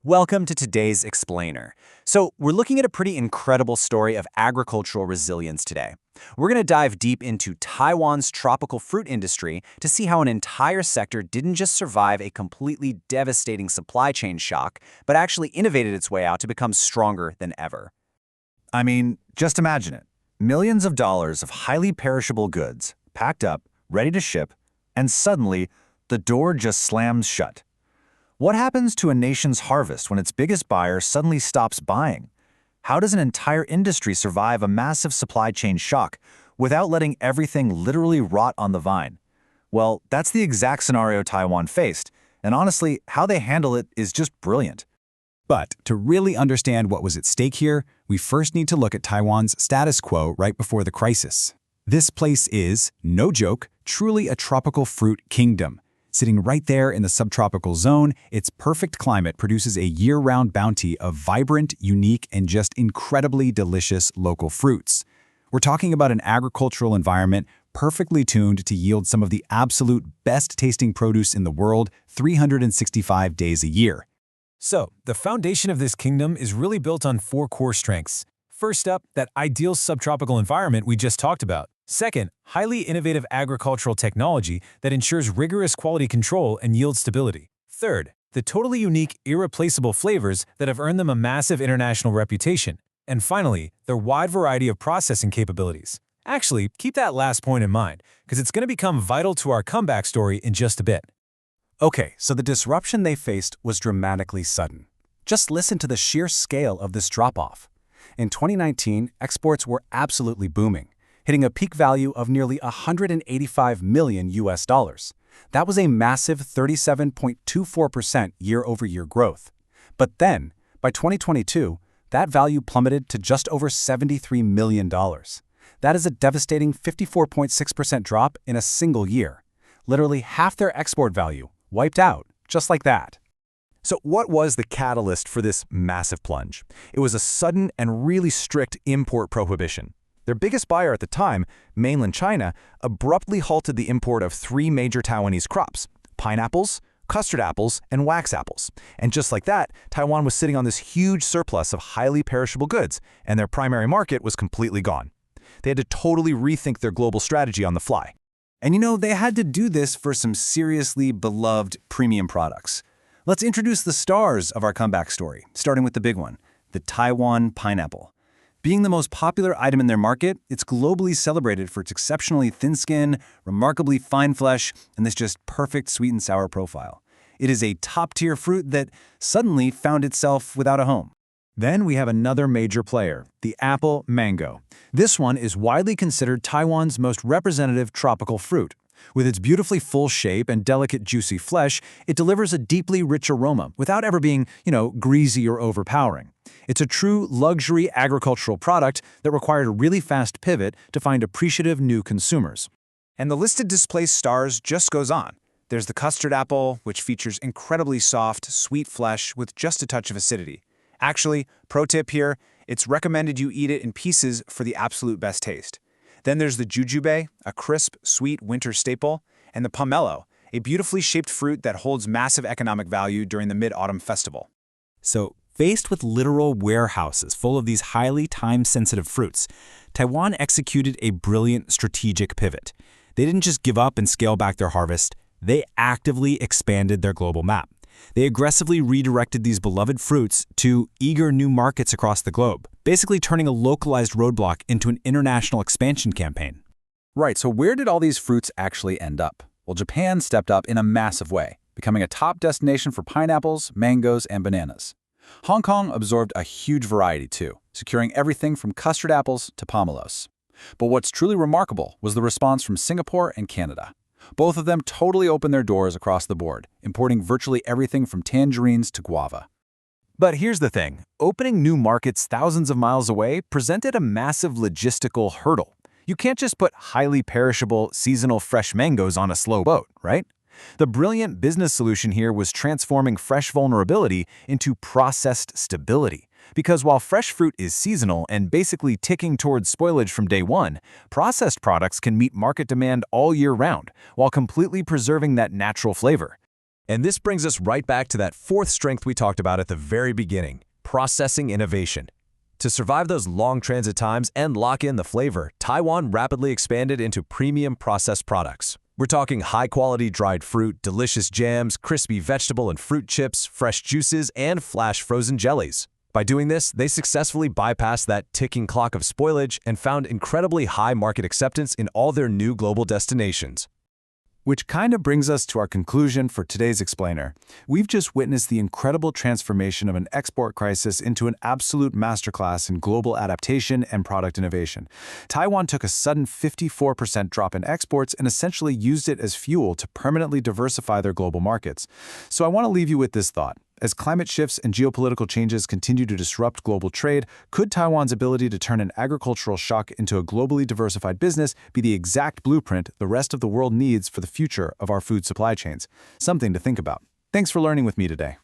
Welcome to today's Explainer. So, we're looking at a pretty incredible story of agricultural resilience today. We're going to dive deep into Taiwan's tropical fruit industry to see how an entire sector didn't just survive a completely devastating supply chain shock, but actually innovated its way out to become stronger than ever. I mean, just imagine it. Millions of dollars of highly perishable goods, packed up, ready to ship, and suddenly, the door just slams shut. What happens to a nation's harvest when its biggest buyer suddenly stops buying? How does an entire industry survive a massive supply chain shock without letting everything literally rot on the vine? Well, that's the exact scenario Taiwan faced, and honestly, how they handle it is just brilliant. But to really understand what was at stake here, we first need to look at Taiwan's status quo right before the crisis. This place is, no joke, truly a tropical fruit kingdom. Sitting right there in the subtropical zone, its perfect climate produces a year-round bounty of vibrant, unique, and just incredibly delicious local fruits. We're talking about an agricultural environment perfectly tuned to yield some of the absolute best-tasting produce in the world 365 days a year. So, the foundation of this kingdom is really built on four core strengths. First up, that ideal subtropical environment we just talked about. Second, highly innovative agricultural technology that ensures rigorous quality control and yield stability. Third, the totally unique, irreplaceable flavors that have earned them a massive international reputation. And finally, their wide variety of processing capabilities. Actually, keep that last point in mind, because it's going to become vital to our comeback story in just a bit. Okay, so the disruption they faced was dramatically sudden. Just listen to the sheer scale of this drop-off. In 2019, exports were absolutely booming, hitting a peak value of nearly $185 million. That was a massive 37.24% year-over-year growth. But then, by 2022, that value plummeted to just over $73 million. That is a devastating 54.6% drop in a single year. Literally half their export value wiped out, just like that. So what was the catalyst for this massive plunge? It was a sudden and really strict import prohibition. Their biggest buyer at the time, mainland China, abruptly halted the import of three major Taiwanese crops: pineapples, custard apples, and wax apples. And just like that, Taiwan was sitting on this huge surplus of highly perishable goods, and their primary market was completely gone. They had to totally rethink their global strategy on the fly. And you know, they had to do this for some seriously beloved premium products. Let's introduce the stars of our comeback story, starting with the big one, the Taiwan pineapple. Being the most popular item in their market, it's globally celebrated for its exceptionally thin skin, remarkably fine flesh, and this just perfect sweet and sour profile. It is a top-tier fruit that suddenly found itself without a home. Then we have another major player, the apple mango. This one is widely considered Taiwan's most representative tropical fruit. With its beautifully full shape and delicate juicy flesh, it delivers a deeply rich aroma without ever being, greasy or overpowering. It's a true luxury agricultural product that required a really fast pivot to find appreciative new consumers. And the listed displaced stars just goes on. There's the custard apple, which features incredibly soft, sweet flesh with just a touch of acidity. Actually, pro tip here, it's recommended you eat it in pieces for the absolute best taste. Then there's the jujube, a crisp, sweet winter staple, and the pomelo, a beautifully shaped fruit that holds massive economic value during the Mid-Autumn Festival. So, faced with literal warehouses full of these highly time-sensitive fruits, Taiwan executed a brilliant strategic pivot. They didn't just give up and scale back their harvest, they actively expanded their global map. They aggressively redirected these beloved fruits to eager new markets across the globe, basically turning a localized roadblock into an international expansion campaign. Right, so where did all these fruits actually end up? Well, Japan stepped up in a massive way, becoming a top destination for pineapples, mangoes, and bananas. Hong Kong absorbed a huge variety too, securing everything from custard apples to pomelos. But what's truly remarkable was the response from Singapore and Canada. Both of them totally opened their doors across the board, importing virtually everything from tangerines to guava. But here's the thing, opening new markets thousands of miles away presented a massive logistical hurdle. You can't just put highly perishable, seasonal fresh mangoes on a slow boat, right? The brilliant business solution here was transforming fresh vulnerability into processed stability. Because while fresh fruit is seasonal and basically ticking towards spoilage from day one, processed products can meet market demand all year round while completely preserving that natural flavor. And this brings us right back to that fourth strength we talked about at the very beginning, processing innovation. To survive those long transit times and lock in the flavor, Taiwan rapidly expanded into premium processed products. We're talking high-quality dried fruit, delicious jams, crispy vegetable and fruit chips, fresh juices, and flash frozen jellies. By doing this, they successfully bypassed that ticking clock of spoilage and found incredibly high market acceptance in all their new global destinations. Which kind of brings us to our conclusion for today's explainer. We've just witnessed the incredible transformation of an export crisis into an absolute masterclass in global adaptation and product innovation. Taiwan took a sudden 54% drop in exports and essentially used it as fuel to permanently diversify their global markets. So I want to leave you with this thought. As climate shifts and geopolitical changes continue to disrupt global trade, could Taiwan's ability to turn an agricultural shock into a globally diversified business be the exact blueprint the rest of the world needs for the future of our food supply chains? Something to think about. Thanks for learning with me today.